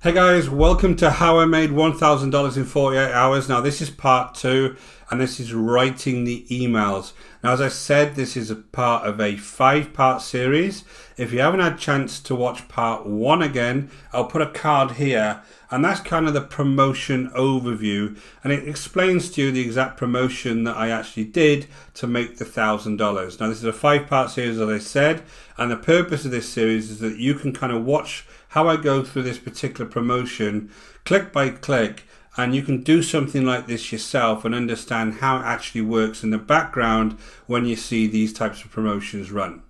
Hey guys, welcome to How I Made $1,000 in 48 Hours. Now this is part 2 and this is writing the emails. Now as I said, this is a part of a 5-part series. If you haven't had a chance to watch part 1 again, I'll put a card here, and that's kind of the promotion overview, and it explains to you the exact promotion that I actually did to make the $1,000. Now this is a 5-part series, as I said, and the purpose of this series is that you can kind of watch how I go through this particular promotion click by click, and you can do something like this yourself and understand how it actually works in the background when you see these types of promotions run.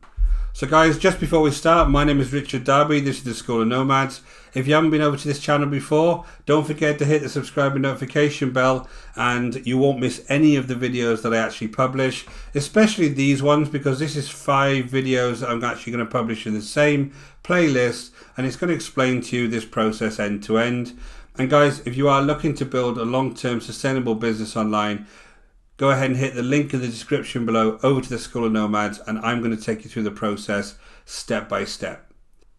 So guys, just before we start, my name is Richard Darby, this is the School of Nomads. If you haven't been over to this channel before, don't forget to hit the subscribe and notification bell, and you won't miss any of the videos that I actually publish, especially these ones, because this is 5 videos that I'm actually going to publish in the same playlist, and it's going to explain to you this process end to end. And guys, if you are looking to build a long-term sustainable business online, go ahead and hit the link in the description below over to the School of Nomads, and I'm going to take you through the process step by step.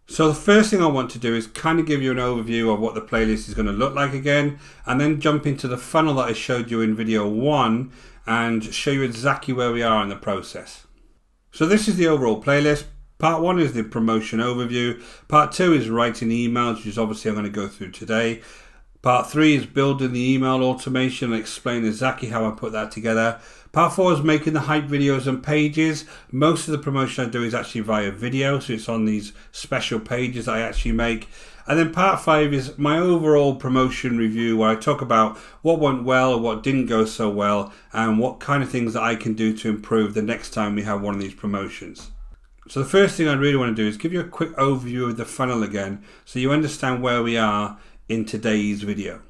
So the first thing I want to do is kind of give you an overview of what the playlist is going to look like again, and then jump into the funnel that I showed you in video 1 and show you exactly where we are in the process. So this is the overall playlist. Part 1 is the promotion overview. Part 2 is writing emails, which is obviously I'm going to go through today. Part 3 is building the email automation and explain exactly how I put that together. Part 4 is making the hype videos and pages. Most of the promotion I do is actually via video, so it's on these special pages that I actually make. And then part 5 is my overall promotion review, where I talk about what went well, what didn't go so well, and what kind of things that I can do to improve the next time we have one of these promotions. So the first thing I really want to do is give you a quick overview of the funnel again, so you understand where we are in today's video.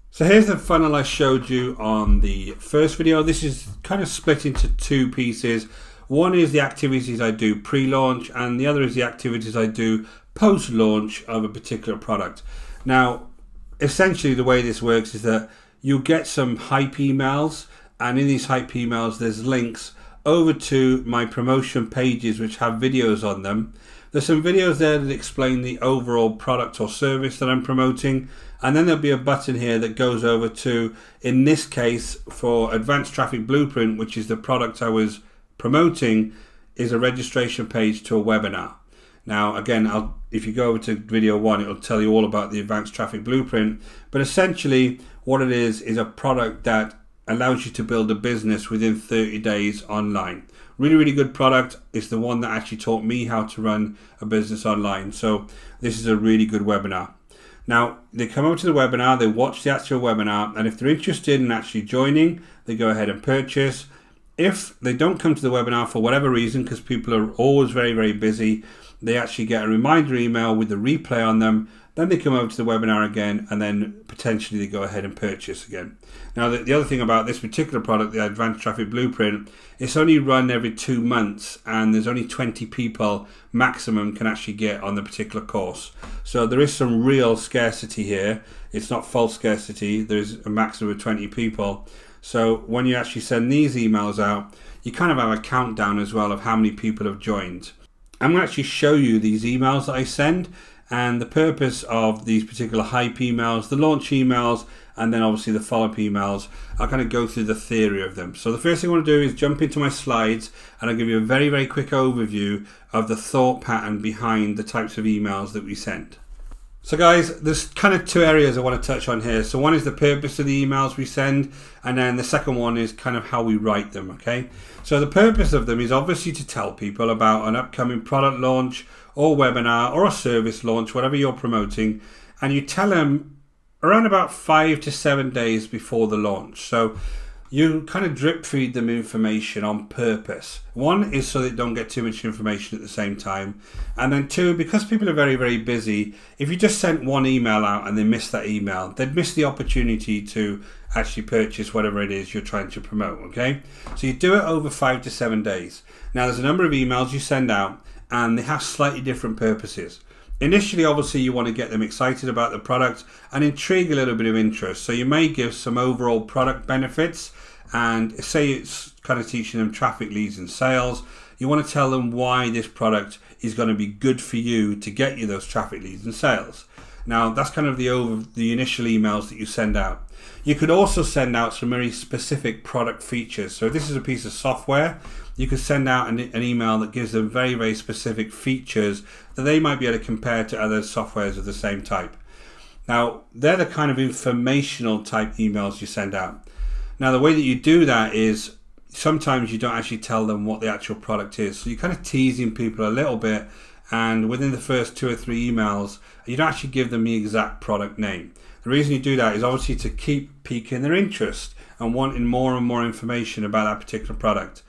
So here's the funnel I showed you on the first video. This is kind of split into 2 pieces. One is the activities I do pre-launch, and the other is the activities I do post-launch of a particular product. Now, essentially the way this works is that you'll get some hype emails, and in these hype emails there's links over to my promotion pages which have videos on them. There's some videos there that explain the overall product or service that I'm promoting, and then there'll be a button here that goes over to, in this case for Advanced Traffic Blueprint, which is the product I was promoting, is a registration page to a webinar. Now again, if you go over to video 1, it'll tell you all about the Advanced Traffic Blueprint, but essentially what it is a product that allows you to build a business within 30 days online. Really good product. It's the one that actually taught me how to run a business online. So this is a really good webinar. Now they come over to the webinar, they watch the actual webinar, and if they're interested in actually joining, they go ahead and purchase. If they don't come to the webinar for whatever reason, because people are always very busy, they actually get a reminder email with the replay on them. Then they come over to the webinar again, and then potentially they go ahead and purchase again. Now the other thing about this particular product, the Advanced Traffic Blueprint, it's only run every 2 months, and there's only 20 people maximum can actually get on the particular course. So there is some real scarcity here. It's not false scarcity. There's a maximum of 20 people. So when you actually send these emails out, you kind of have a countdown as well of how many people have joined. I'm going to actually show you these emails that I send, and the purpose of these particular hype emails, the launch emails, and then obviously the follow-up emails. I'll kind of go through the theory of them. So the first thing I want to do is jump into my slides, and I'll give you a very quick overview of the thought pattern behind the types of emails that we send. So guys, there's kind of 2 areas I want to touch on here. So one is the purpose of the emails we send, and then the second one is kind of how we write them, okay? So the purpose of them is obviously to tell people about an upcoming product launch or webinar or a service launch, whatever you're promoting, and you tell them around about 5 to 7 days before the launch. So you kind of drip feed them information on purpose. One is so they don't get too much information at the same time, and then 2, because people are very busy, if you just sent one email out and they miss that email, they'd miss the opportunity to actually purchase whatever it is you're trying to promote, okay? So you do it over 5 to 7 days. Now there's a number of emails you send out, and they have slightly different purposes. Initially, obviously, you want to get them excited about the product and intrigue a little bit of interest. So you may give some overall product benefits, and say it's kind of teaching them traffic, leads and sales. You want to tell them why this product is going to be good for you to get you those traffic, leads and sales. Now that's kind of the initial emails that you send out. You could also send out some very specific product features. So if this is a piece of software, you could send out an email that gives them very, very specific features that they might be able to compare to other softwares of the same type. Now, they're the kind of informational type emails you send out. Now, the way that you do that is sometimes you don't actually tell them what the actual product is. So you're kind of teasing people a little bit, and within the first 2 or 3 emails, you don't actually give them the exact product name. The reason you do that is obviously to keep piquing their interest and wanting more and more information about that particular product.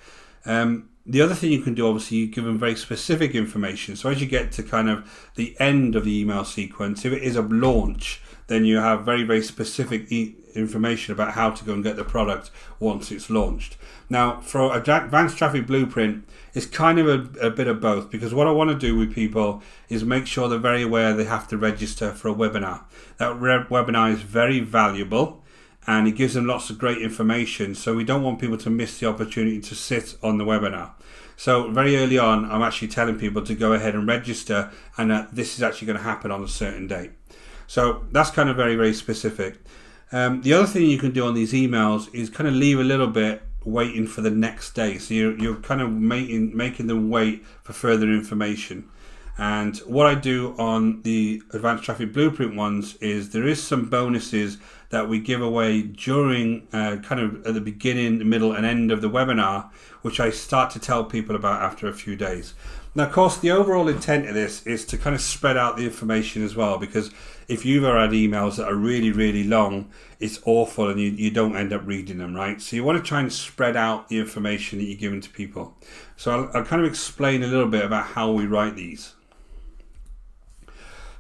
The other thing you can do, obviously, you give them very specific information. So as you get to kind of the end of the email sequence, if it is a launch, then you have very, very specific information about how to go and get the product once it's launched. Now, for Advanced Traffic Blueprint, it's kind of a bit of both, because what I want to do with people is make sure they're very aware they have to register for a webinar. That webinar is very valuable, and it gives them lots of great information, so we don't want people to miss the opportunity to sit on the webinar. So very early on, I'm actually telling people to go ahead and register, and that this is actually going to happen on a certain date. So that's kind of very, very specific. The other thing you can do on these emails is kind of leave a little bit waiting for the next day. So you're kind of making them wait for further information. And what I do on the Advanced Traffic Blueprint ones is there is some bonuses that we give away during kind of at the beginning, the middle and end of the webinar, which I start to tell people about after a few days. Now, of course, the overall intent of this is to kind of spread out the information as well, because if you've ever had emails that are really, really long, it's awful and you don't end up reading them, right? So you want to try and spread out the information that you're giving to people. So I'll kind of explain a little bit about how we write these.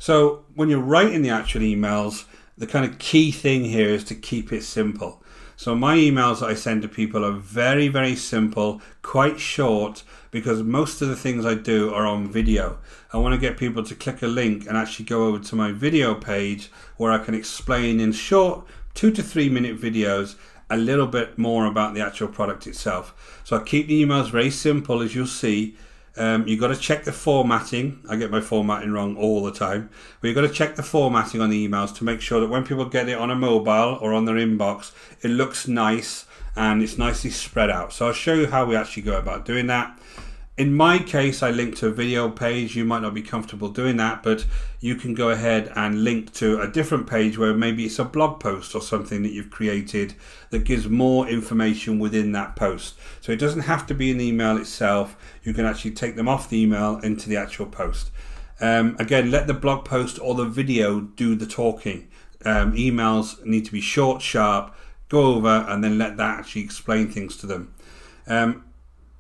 So when you're writing the actual emails, the kind of key thing here is to keep it simple. So my emails that I send to people are very, very simple, quite short, because most of the things I do are on video. I want to get people to click a link and actually go over to my video page where I can explain in short 2 to 3 minute videos a little bit more about the actual product itself. So I keep the emails very simple, as you'll see. You've got to check the formatting. I get my formatting wrong all the time. But you've got to check the formatting on the emails to make sure that when people get it on a mobile or on their inbox, it looks nice and it's nicely spread out. So I'll show you how we actually go about doing that. In my case, I link to a video page. You might not be comfortable doing that, but you can go ahead and link to a different page where maybe it's a blog post or something that you've created that gives more information within that post. So it doesn't have to be in the email itself. You can actually take them off the email into the actual post. Again, let the blog post or the video do the talking. Emails need to be short, sharp, go over, and then let that actually explain things to them.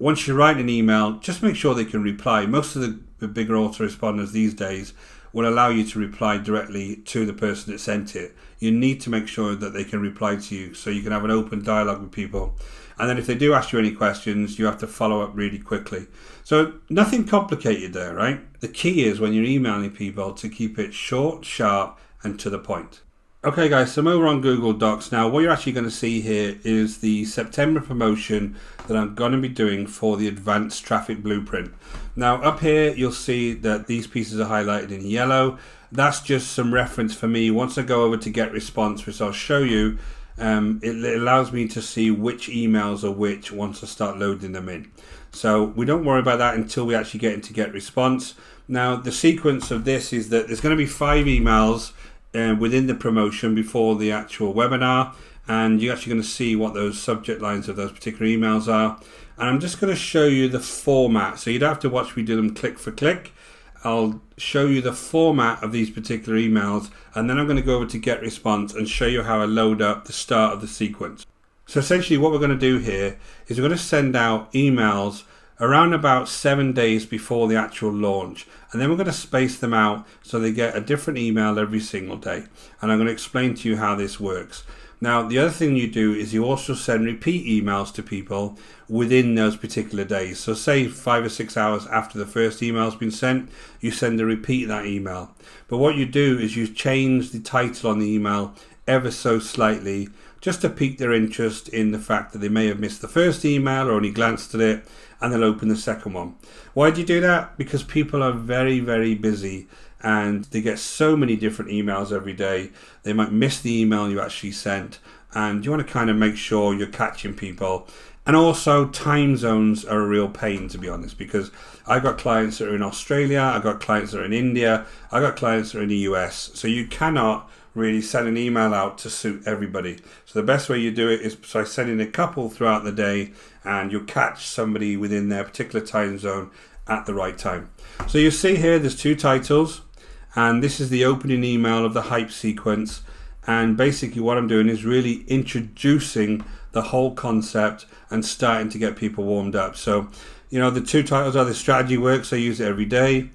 Once you write an email, just make sure they can reply. Most of the bigger autoresponders these days will allow you to reply directly to the person that sent it. You need to make sure that they can reply to you so you can have an open dialogue with people. And then if they do ask you any questions, you have to follow up really quickly. So nothing complicated there, right? The key is when you're emailing people to keep it short, sharp, and to the point. Okay guys, so I'm over on Google Docs now. What you're actually going to see here is the September promotion that I'm going to be doing for the Advanced Traffic Blueprint. Now up here you'll see that these pieces are highlighted in yellow. That's just some reference for me. Once I go over to Get Response, which I'll show you, it allows me to see which emails are which once I start loading them in. So we don't worry about that until we actually get into Get Response. Now the sequence of this is that there's going to be 5 emails within the promotion before the actual webinar, and you're actually going to see what those subject lines of those particular emails are. And I'm just going to show you the format, so you don't have to watch me do them click for click. I'll show you the format of these particular emails, and then I'm going to go over to Get Response and show you how I load up the start of the sequence. So essentially what we're going to do here is we're going to send out emails around about 7 days before the actual launch, and then we're going to space them out so they get a different email every single day, and I'm going to explain to you how this works. Now the other thing you do is you also send repeat emails to people within those particular days. So say 5 or 6 hours after the first email has been sent, you send a repeat of that email. But what you do is you change the title on the email ever so slightly, just to pique their interest in the fact that they may have missed the first email or only glanced at it, and they'll open the second one. Why do you do that? Because people are very, very busy, and they get so many different emails every day. They might miss the email you actually sent, and you want to kind of make sure you're catching people. And also time zones are a real pain, to be honest, because I've got clients that are in Australia, I've got clients that are in India, I've got clients that are in the US. So you cannot really send an email out to suit everybody. So the best way you do it is by sending a couple throughout the day, and you'll catch somebody within their particular time zone at the right time. So you see here there's 2 titles, and this is the opening email of the hype sequence. And basically what I'm doing is really introducing the whole concept and starting to get people warmed up. So, you know, the 2 titles are: The Strategy Works, I use it every day,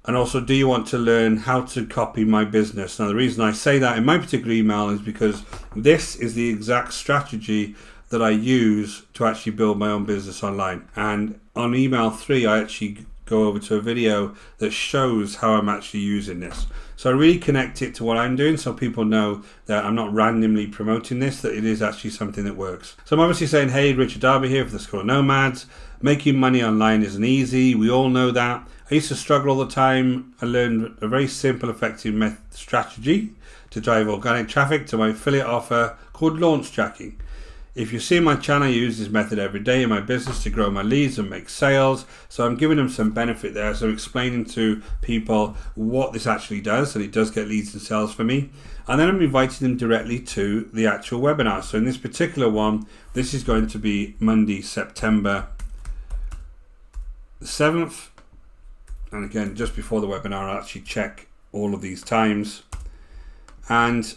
and also, do you want to learn how to copy my business? Now, the reason I say that in my particular email is because this is the exact strategy that I use to actually build my own business online. And on email 3, I actually go over to a video that shows how I'm actually using this. So I really connect it to what I'm doing, so people know that I'm not randomly promoting this, that it is actually something that works. So I'm obviously saying, hey, Richard Darby here for the School of Nomads. Making money online isn't easy. We all know that. I used to struggle all the time. I learned a very simple, effective strategy to drive organic traffic to my affiliate offer called Launchjacking. If you see my channel, I use this method every day in my business to grow my leads and make sales. So I'm giving them some benefit there. So I'm explaining to people what this actually does, and it does get leads and sales for me. And then I'm inviting them directly to the actual webinar. So in this particular one, this is going to be Monday, September the 7th. And again, just before the webinar, I'll actually check all of these times. And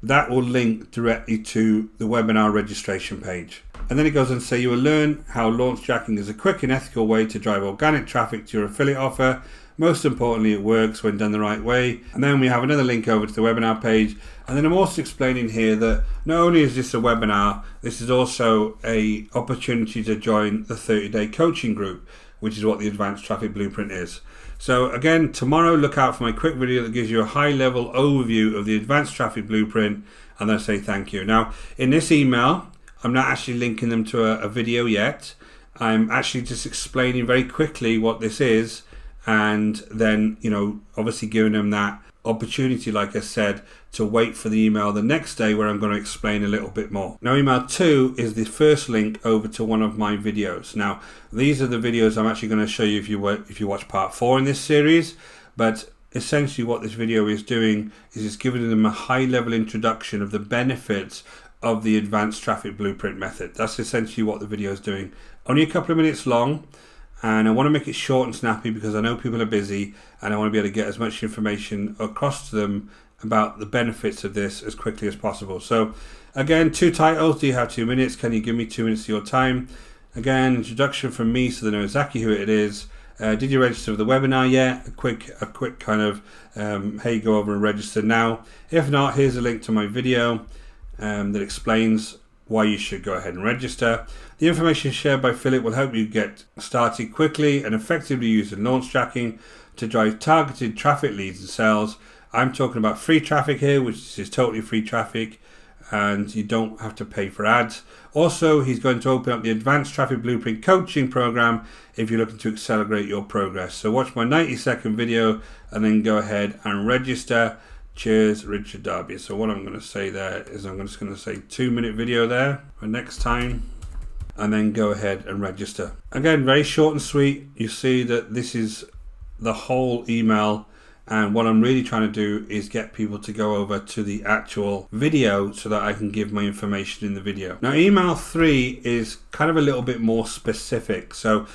that will link directly to the webinar registration page. And then it goes on to say, you will learn how Launchjacking is a quick and ethical way to drive organic traffic to your affiliate offer. Most importantly, it works when done the right way. And then we have another link over to the webinar page. And then I'm also explaining here that not only is this a webinar, this is also an opportunity to join the 30-day coaching group, which is what the Advanced Traffic Blueprint is. So again, tomorrow, look out for my quick video that gives you a high-level overview of the Advanced Traffic Blueprint, and then say thank you. Now, in this email, I'm not actually linking them to a video yet. I'm actually just explaining very quickly what this is, and then, you know, obviously giving them that opportunity, like I said, to wait for the email the next day where I'm going to explain a little bit more. Now, email 2 is the first link over to one of my videos. Now, these are the videos I'm actually going to show you if you watch part 4 in this series, but essentially what this video is doing is it's giving them a high-level introduction of the benefits of the Advanced Traffic Blueprint method. That's essentially what the video is doing. Only a couple of minutes long, and I want to make it short and snappy because I know people are busy, and I want to be able to get as much information across to them about the benefits of this as quickly as possible. So again, 2 titles. Do you have 2 minutes? Can you give me 2 minutes of your time? Again, introduction from me so they know exactly who it is. Did you register for the webinar yet? A quick kind of, hey, go over and register now. If not, here's a link to my video that explains why you should go ahead and register. The information shared by Philip will help you get started quickly and effectively using Launchjacking to drive targeted traffic, leads and sales. I'm talking about free traffic here, which is totally free traffic, and you don't have to pay for ads. Also, he's going to open up the Advanced Traffic Blueprint coaching program if you're looking to accelerate your progress. So watch my 90-second video and then go ahead and register. Cheers, Richard Darby. So what I'm going to say there is I'm just going to say 2-minute video there for next time, and then go ahead and register. Again, very short and sweet. You see that this is the whole email, and what I'm really trying to do is get people to go over to the actual video so that I can give my information in the video. Now, email 3 is kind of a little bit more specific. So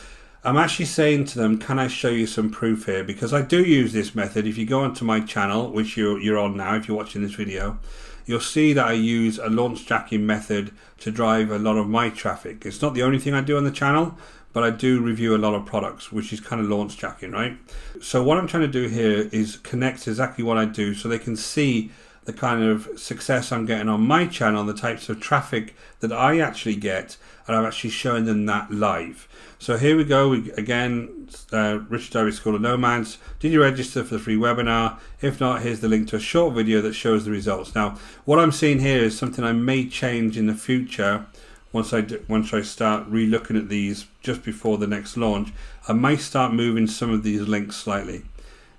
I'm actually saying to them, can I show you some proof here? Because I do use this method. If you go onto my channel, which you're on now, if you're watching this video, you'll see that I use a Launchjacking method to drive a lot of my traffic. It's not the only thing I do on the channel, but I do review a lot of products, which is kind of Launchjacking, right? So what I'm trying to do here is connect exactly what I do so they can see the kind of success I'm getting on my channel, the types of traffic that I actually get, and I'm actually showing them that live. So here we go again, Richard Darby School of Nomads. Did you register for the free webinar? If not, here's the link to a short video that shows the results. Now, what I'm seeing here is something I may change in the future. Once I start re-looking at these just before the next launch, I might start moving some of these links slightly.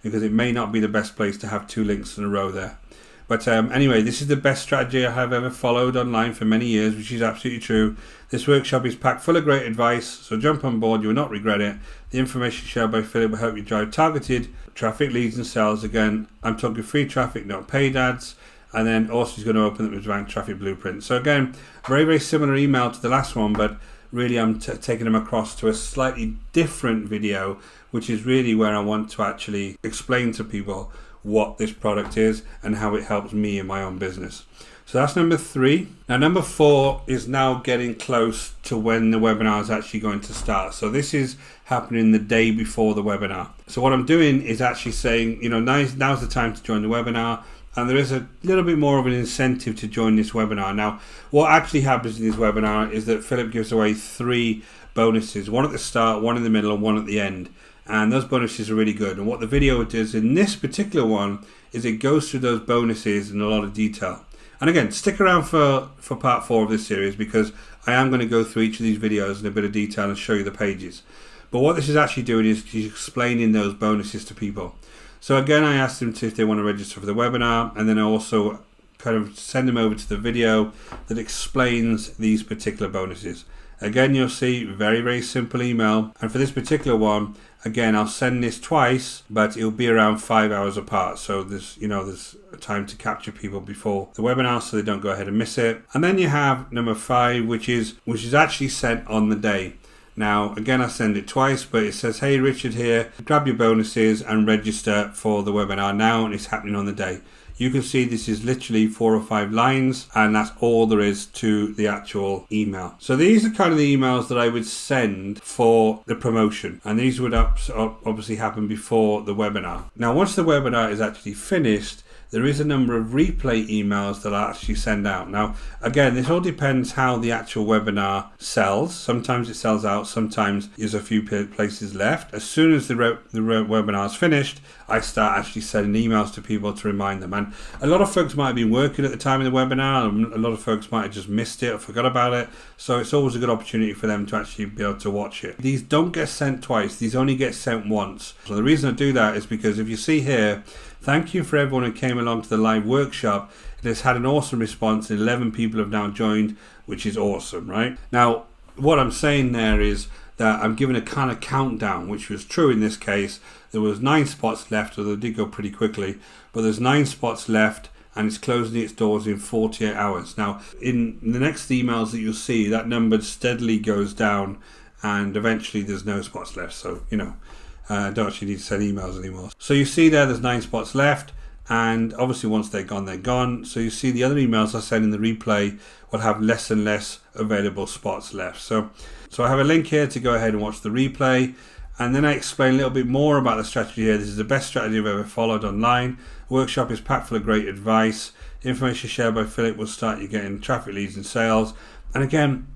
because it may not be the best place to have 2 links in a row there. But anyway, this is the best strategy I have ever followed online for many years, which is absolutely true. This workshop is packed full of great advice, so jump on board, you will not regret it. The information shared by Philip will help you drive targeted traffic, leads and sales. Again, I'm talking free traffic, not paid ads. And then also he's going to open up his Advanced Traffic Blueprint. So again, very, very similar email to the last one, but really I'm taking them across to a slightly different video, which is really where I want to actually explain to people what this product is and how it helps me in my own business. So that's number 3. Now number 4 is now getting close to when the webinar is actually going to start. So this is happening the day before the webinar. So what I'm doing is actually saying, now's the time to join the webinar. And there is a little bit more of an incentive to join this webinar. Now, what actually happens in this webinar is that Philip gives away 3 bonuses, one at the start, one in the middle, and one at the end. And those bonuses are really good. And what the video does in this particular one is it goes through those bonuses in a lot of detail. And again, stick around for part 4 of this series, because I am going to go through each of these videos in a bit of detail and show you the pages. But what this is actually doing is he's explaining those bonuses to people. So again, I asked them if they want to register for the webinar, and then I also kind of send them over to the video that explains these particular bonuses. Again, you'll see very, very simple email. And for this particular one, again, I'll send this twice, but it'll be around 5 hours apart. So there's time to capture people before the webinar so they don't go ahead and miss it. And then you have number 5, which is actually sent on the day. Now, again, I send it twice, but it says, hey, Richard here, grab your bonuses and register for the webinar now, and it's happening on the day. You can see this is literally 4 or 5 lines, and that's all there is to the actual email. So these are kind of the emails that I would send for the promotion, and these would obviously happen before the webinar. Now, once the webinar is actually finished, there is a number of replay emails that I actually send out. Now, again, this all depends how the actual webinar sells. Sometimes it sells out, sometimes there's a few places left. As soon as the webinar is finished, I start actually sending emails to people to remind them. And a lot of folks might have been working at the time of the webinar, and a lot of folks might have just missed it or forgot about it. So it's always a good opportunity for them to actually be able to watch it. These don't get sent twice, these only get sent once. So the reason I do that is because if you see here, thank you for everyone who came along to the live workshop. It has had an awesome response, and 11 people have now joined, which is awesome, right? Now, what I'm saying there is that I'm giving a kind of countdown, which was true in this case. There was 9 spots left, although it did go pretty quickly, but there's 9 spots left, and it's closing its doors in 48 hours. Now, in the next emails that you'll see, that number steadily goes down, and eventually there's no spots left. So, don't actually need to send emails anymore. So you see there's 9 spots left, and obviously once they're gone, they're gone. So you see the other emails I send in the replay will have less and less available spots left. So I have a link here to go ahead and watch the replay, and then I explain a little bit more about the strategy here. This is the best strategy I've ever followed online. The workshop is packed full of great advice. The information shared by Philip will start you getting traffic, leads and sales. And again,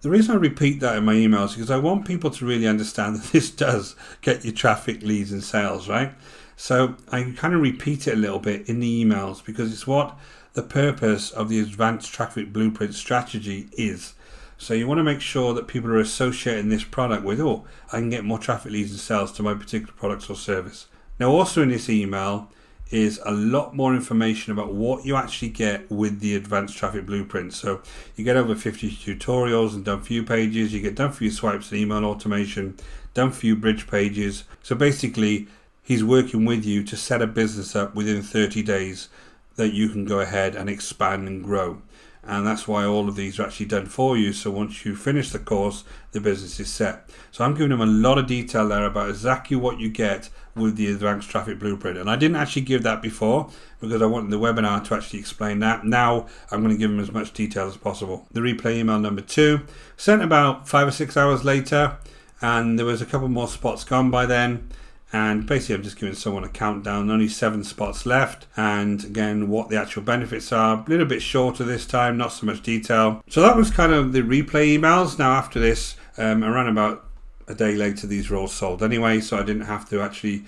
the reason I repeat that in my emails is because I want people to really understand that this does get you traffic, leads and sales, right? So I kind of repeat it a little bit in the emails because it's what the purpose of the Advanced Traffic Blueprint strategy is. So you want to make sure that people are associating this product with, I can get more traffic, leads and sales to my particular products or service. Now also in this email is a lot more information about what you actually get with the Advanced Traffic Blueprint. So you get over 50 tutorials and done for you pages, you get done for you swipes and email automation, done for you bridge pages. So basically he's working with you to set a business up within 30 days that you can go ahead and expand and grow. And that's why all of these are actually done for you. So once you finish the course, the business is set. So I'm giving them a lot of detail there about exactly what you get with the Advanced Traffic Blueprint. And I didn't actually give that before because I wanted the webinar to actually explain that. Now I'm going to give them as much detail as possible. The replay email number 2, sent about 5 or 6 hours later, and there was a couple more spots gone by then. And basically I'm just giving someone a countdown, only 7 spots left, and again what the actual benefits are, a little bit shorter this time, not so much detail. So that was kind of the replay emails. Now after this, around about a day later, these were all sold anyway, so I didn't have to actually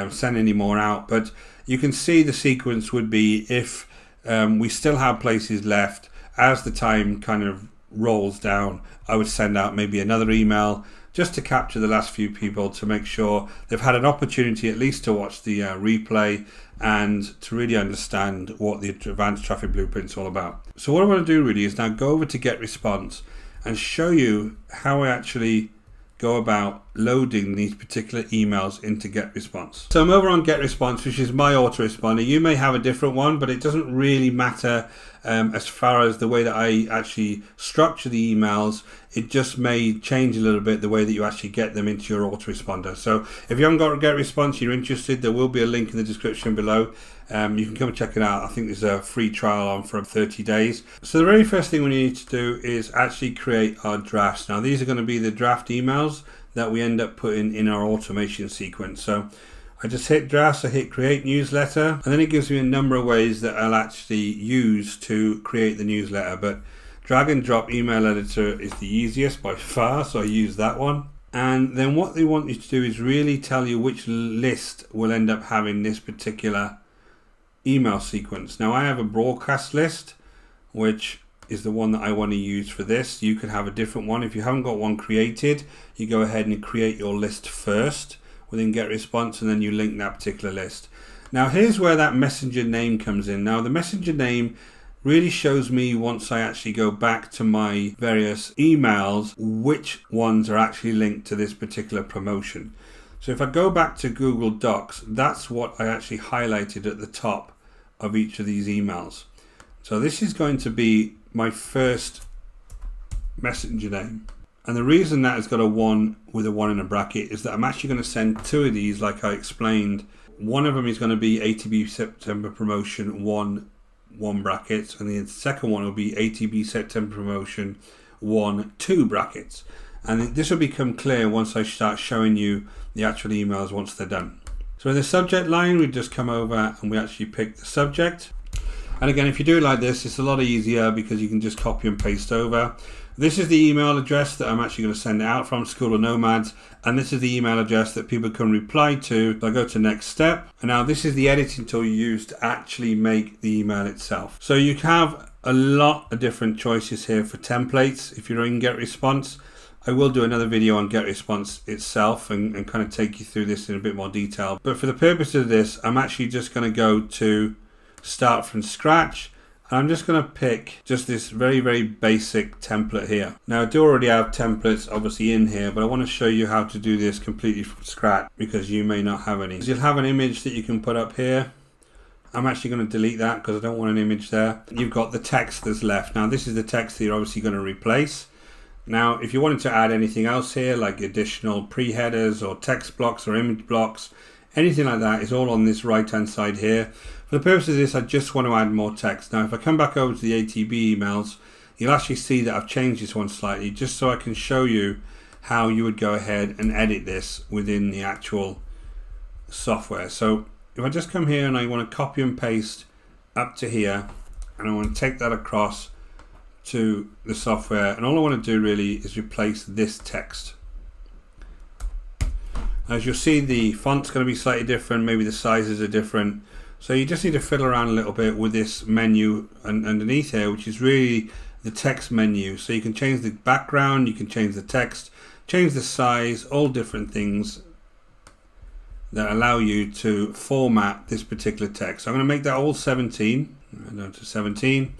send any more out. But you can see the sequence would be if we still have places left, as the time kind of rolls down, I would send out maybe another email just to capture the last few people, to make sure they've had an opportunity at least to watch the replay and to really understand what the Advanced Traffic Blueprint is all about. So what I want to do really is now go over to Get Response and show you how I actually go about loading these particular emails into Get Response. So I'm over on Get Response, which is my autoresponder. You may have a different one, but it doesn't really matter as far as the way that I actually structure the emails. It just may change a little bit the way that you actually get them into your autoresponder. So if you haven't got a Get Response, you're interested, there will be a link in the description below. You can come and check it out. I think there's a free trial on for 30 days. So the very first thing we need to do is actually create our drafts. Now these are going to be the draft emails that we end up putting in our automation sequence. So I just hit drafts, I hit create newsletter, and then it gives me a number of ways that I'll actually use to create the newsletter. But drag and drop email editor is the easiest by far, so I use that one. And then what they want you to do is really tell you which list will end up having this particular email sequence. Now I have a broadcast list, which is the one that I want to use for this. You could have a different one. If you haven't got one created, you go ahead and create your list first within Get Response, and then you link that particular list. Now here's where that messenger name comes in. Now the messenger name really shows me, once I actually go back to my various emails, which ones are actually linked to this particular promotion. So if I go back to Google Docs, that's what I actually highlighted at the top of each of these emails. So this is going to be my first messenger name. And the reason that has got a 1 with a 1 in a bracket is that I'm actually going to send 2 of these, like I explained. One of them is going to be ATB September Promotion 1 brackets, and the second one will be ATB September Promotion 1 2 brackets. And this will become clear once I start showing you the actual emails once they're done. So in the subject line, we just come over and we actually pick the subject. And again, if you do it like this, it's a lot easier because you can just copy and paste over. This is the email address that I'm actually going to send it out from, School of Nomads. And this is the email address that people can reply to. So I go to next step. And now this is the editing tool you use to actually make the email itself. So you have a lot of different choices here for templates if you're in Get Response. I will do another video on Get Response itself and kind of take you through this in a bit more detail. But for the purpose of this, I'm actually just going to go to Start from Scratch. And I'm just going to pick just this very, very basic template here. Now I do already have templates obviously in here, but I want to show you how to do this completely from scratch because you may not have any. So you'll have an image that you can put up here. I'm actually going to delete that because I don't want an image there. You've got the text that's left. Now this is the text that you're obviously going to replace. Now, if you wanted to add anything else here, like additional pre-headers or text blocks or image blocks, anything like that is all on this right-hand side here. For the purpose of this, I just want to add more text. Now, if I come back over to the ATB emails, you'll actually see that I've changed this one slightly, just so I can show you how you would go ahead and edit this within the actual software. So if I just come here and I want to copy and paste up to here, and I want to take that across to the software, and all I want to do really is replace this text. As you'll see, the font's going to be slightly different, maybe the sizes are different, so you just need to fiddle around a little bit with this menu underneath here, which is really the text menu. So you can change the background, you can change the text, change the size, all different things that allow you to format this particular text. So I'm going to make that all 17, down to 17.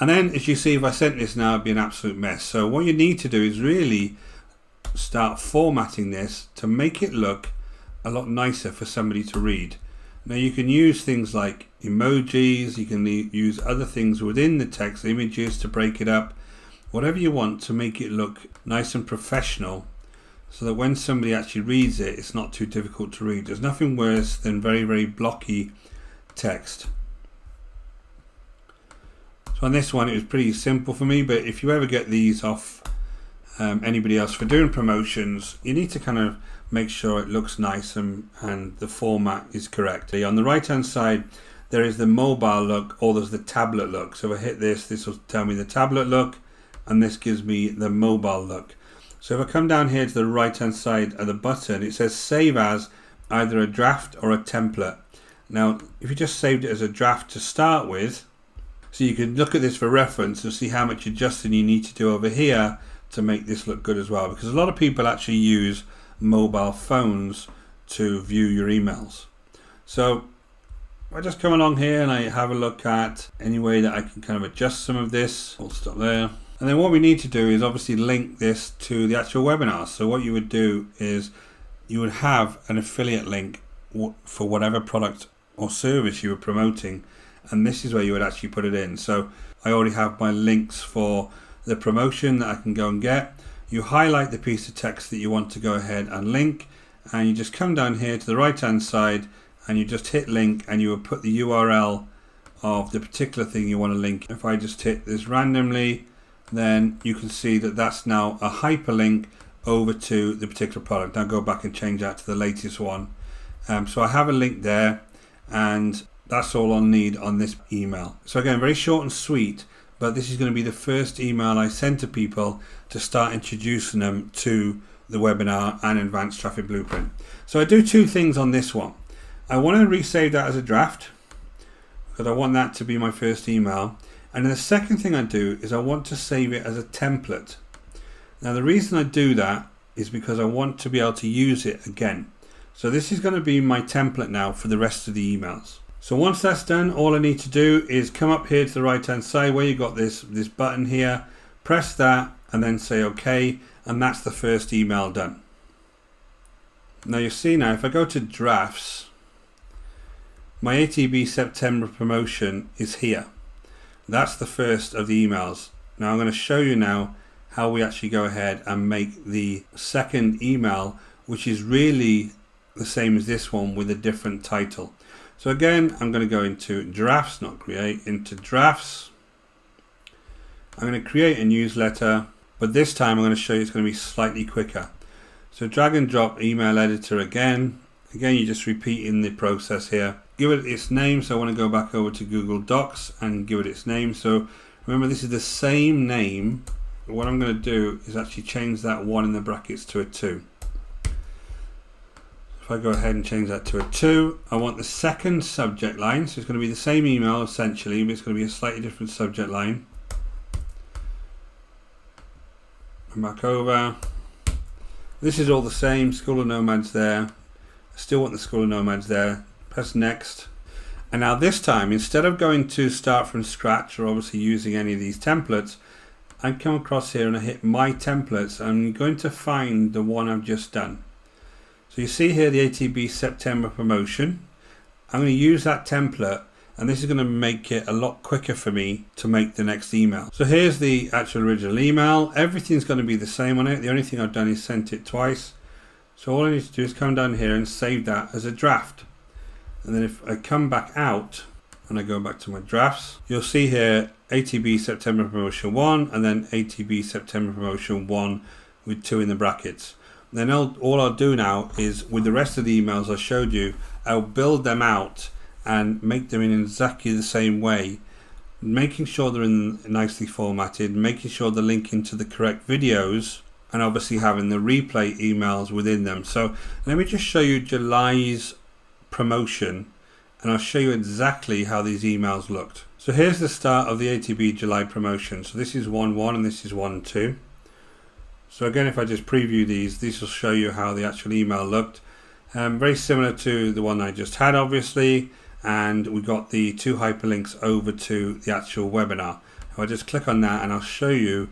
And then, as you see, if I sent this now, it'd be an absolute mess. So what you need to do is really start formatting this to make it look a lot nicer for somebody to read. Now you can use things like emojis, you can use other things within the text, images to break it up, whatever you want to make it look nice and professional, so that when somebody actually reads it, it's not too difficult to read. There's nothing worse than very, very blocky text. So on this one, it was pretty simple for me, but if you ever get these off anybody else for doing promotions, you need to kind of make sure it looks nice and the format is correct. On the right hand side, there is the mobile look, or there's the tablet look. So if I hit this, this will tell me the tablet look, and this gives me the mobile look. So if I come down here to the right hand side of the button, it says save as either a draft or a template. Now if you just saved it as a draft to start with, so you can look at this for reference and see how much adjusting you need to do over here to make this look good as well, because a lot of people actually use mobile phones to view your emails. So I just come along here and I have a look at any way that I can kind of adjust some of this. We'll stop there. And then what we need to do is obviously link this to the actual webinar. So what you would do is you would have an affiliate link for whatever product or service you were promoting, and this is where you would actually put it in. So I already have my links for the promotion that I can go and get. You highlight the piece of text that you want to go ahead and link, and you just come down here to the right hand side and you just hit link, and you will put the URL of the particular thing you want to link. If I just hit this randomly, then you can see that that's now a hyperlink over to the particular product. Now go back and change that to the latest one. So I have a link there, and that's all I'll need on this email. So again, very short and sweet, but this is going to be the first email I send to people to start introducing them to the webinar and Advanced Traffic Blueprint. So I do two things on this one. I want to resave that as a draft because I want that to be my first email. And then the second thing I do is I want to save it as a template. Now the reason I do that is because I want to be able to use it again. So this is going to be my template now for the rest of the emails. So once that's done, all I need to do is come up here to the right hand side where you got this button here, press that and then say OK, and that's the first email done. Now you see now if I go to drafts, my ATB September promotion is here. That's the first of the emails. Now I'm going to show you now how we actually go ahead and make the second email, which is really the same as this one with a different title. So again, I'm going to go into drafts, not create, into drafts. I'm going to create a newsletter, but this time I'm going to show you it's going to be slightly quicker. So drag and drop email editor again. Again, you're just repeating the process here. Give it its name. So I want to go back over to Google Docs and give it its name. So remember, this is the same name. But what I'm going to do is actually change that 1 in the brackets to a 2. If I go ahead and change that to a 2, I want the second subject line. So it's going to be the same email essentially, but it's going to be a slightly different subject line. And back over. This is all the same. School of Nomads there. I still want the School of Nomads there. Press next. And now this time, instead of going to start from scratch or obviously using any of these templates, I come across here and I hit my templates. I'm going to find the one I've just done. So you see here the ATB September promotion. I'm going to use that template, and this is going to make it a lot quicker for me to make the next email. So here's the actual original email. Everything's going to be the same on it. The only thing I've done is sent it twice. So all I need to do is come down here and save that as a draft. And then if I come back out and I go back to my drafts, you'll see here ATB September promotion 1 and then ATB September promotion 1 with 2 in the brackets. Then all I'll do now is with the rest of the emails I showed you, I'll build them out and make them in exactly the same way, making sure they're nicely formatted, making sure they're linking to the correct videos, and obviously having the replay emails within them. So let me just show you July's promotion, and I'll show you exactly how these emails looked. So here's the start of the ATB July promotion. So this is 1-1 and this is 1-2. So again, if I just preview these will show you how the actual email looked. Very similar to the one I just had, obviously, and we got the 2 hyperlinks over to the actual webinar. If I just click on that, and I'll show you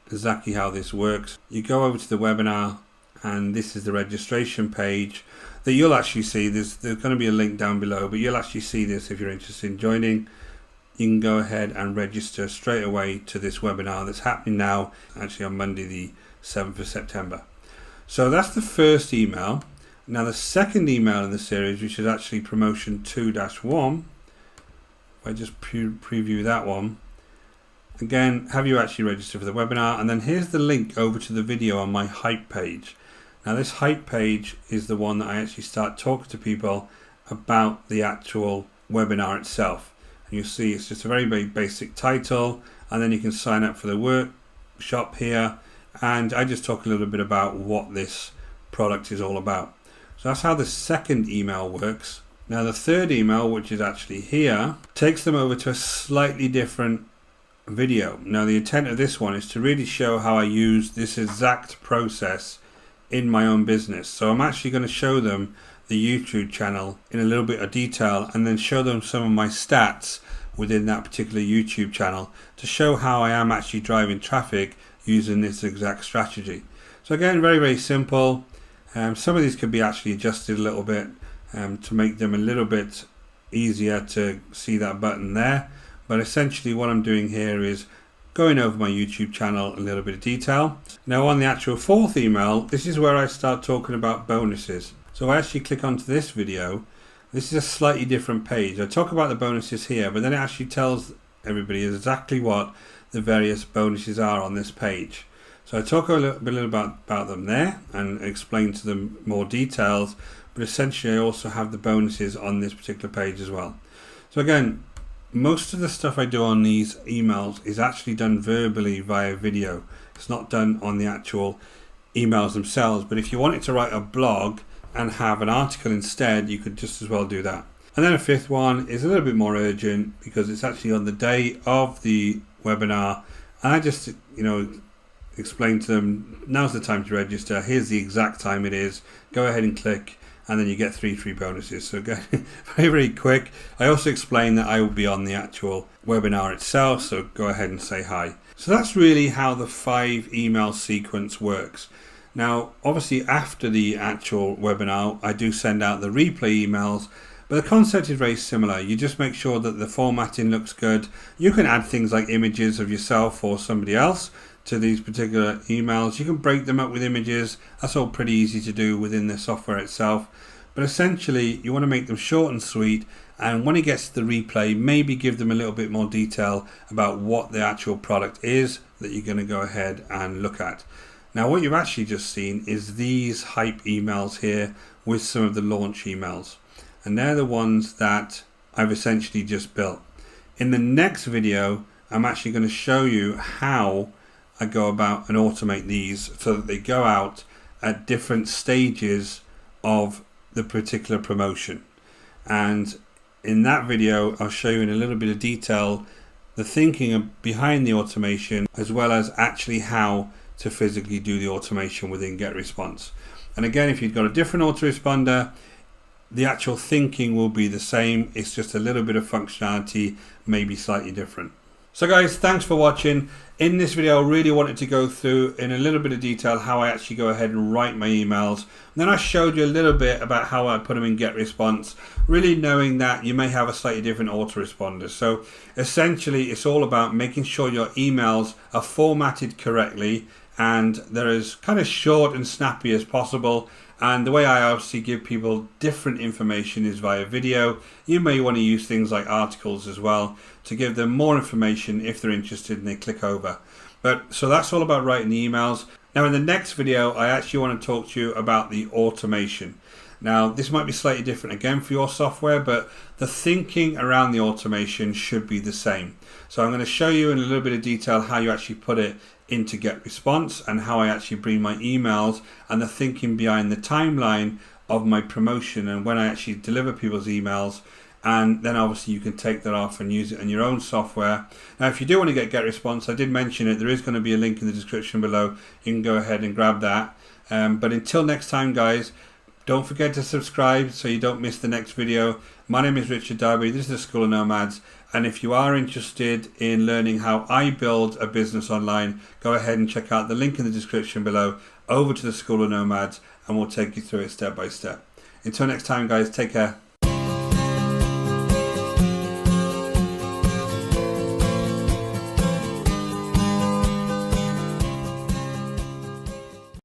exactly how this works. You go over to the webinar, and this is the registration page that you'll actually see. There's going to be a link down below, but you'll actually see this if you're interested in joining. You can go ahead and register straight away to this webinar that's happening now, actually on Monday the 7th of September. So that's the first email. Now the second email in the series, which is actually promotion 2-1, if I just preview that one, again, have you actually registered for the webinar? And then here's the link over to the video on my hype page. Now this hype page is the one that I actually start talking to people about the actual webinar itself. And you'll see it's just a very, very basic title, and then you can sign up for the workshop here. And I just talk a little bit about what this product is all about. So that's how the second email works. Now the third email, which is actually here, takes them over to a slightly different video. Now the intent of this one is to really show how I use this exact process in my own business. So I'm actually going to show them the YouTube channel in a little bit of detail and then show them some of my stats within that particular YouTube channel to show how I am actually driving traffic using this exact strategy. So again, very, very simple. Some of these could be actually adjusted a little bit to make them a little bit easier to see that button there. But essentially what I'm doing here is going over my YouTube channel a little bit of detail. Now on the actual fourth email, this is where I start talking about bonuses. So I actually click onto this video. This is a slightly different page. I talk about the bonuses here, but then it actually tells everybody exactly what the various bonuses are on this page. So I talk a little bit about them there and explain to them more details, but essentially I also have the bonuses on this particular page as well. So again, most of the stuff I do on these emails is actually done verbally via video. It's not done on the actual emails themselves, but if you wanted to write a blog and have an article instead, you could just as well do that. And then a fifth one is a little bit more urgent because it's actually on the day of the webinar, and I just explain to them, now's the time to register, here's the exact time it is, go ahead and click, and then you get three free bonuses. So again, very, very quick. I also explain that I will be on the actual webinar itself, so go ahead and say hi. So that's really how the 5 email sequence works. Now, obviously after the actual webinar, I do send out the replay emails, but the concept is very similar. You just make sure that the formatting looks good. You can add things like images of yourself or somebody else to these particular emails. You can break them up with images. That's all pretty easy to do within the software itself. But essentially, you want to make them short and sweet. And when it gets to the replay, maybe give them a little bit more detail about what the actual product is that you're going to go ahead and look at. Now, what you've actually just seen is these hype emails here with some of the launch emails. And they're the ones that I've essentially just built. In the next video, I'm actually going to show you how I go about and automate these so that they go out at different stages of the particular promotion. And in that video, I'll show you in a little bit of detail the thinking behind the automation, as well as actually how to physically do the automation within GetResponse. And again, if you've got a different autoresponder, the actual thinking will be the same. It's just a little bit of functionality, maybe slightly different. So guys, thanks for watching. In this video, I really wanted to go through in a little bit of detail how I actually go ahead and write my emails. And then I showed you a little bit about how I put them in GetResponse, really knowing that you may have a slightly different autoresponder. So essentially, it's all about making sure your emails are formatted correctly and they're as kind of short and snappy as possible. And the way I obviously give people different information is via video. You may want to use things like articles as well to give them more information if they're interested and they click over. So that's all about writing the emails. Now in the next video, I actually want to talk to you about the automation. Now this might be slightly different again for your software, but the thinking around the automation should be the same. So I'm going to show you in a little bit of detail how you actually put it into GetResponse and how I actually bring my emails and the thinking behind the timeline of my promotion and when I actually deliver people's emails. And then obviously you can take that off and use it in your own software. Now if you do want to get GetResponse, I did mention it, there is going to be a link in the description below. You can go ahead and grab that. But until next time guys, don't forget to subscribe so you don't miss the next video. My name is Richard Darby, this is the School of Nomads, and if you are interested in learning how I build a business online, go ahead and check out the link in the description below over to the School of Nomads and we'll take you through it step by step. Until next time guys, take care.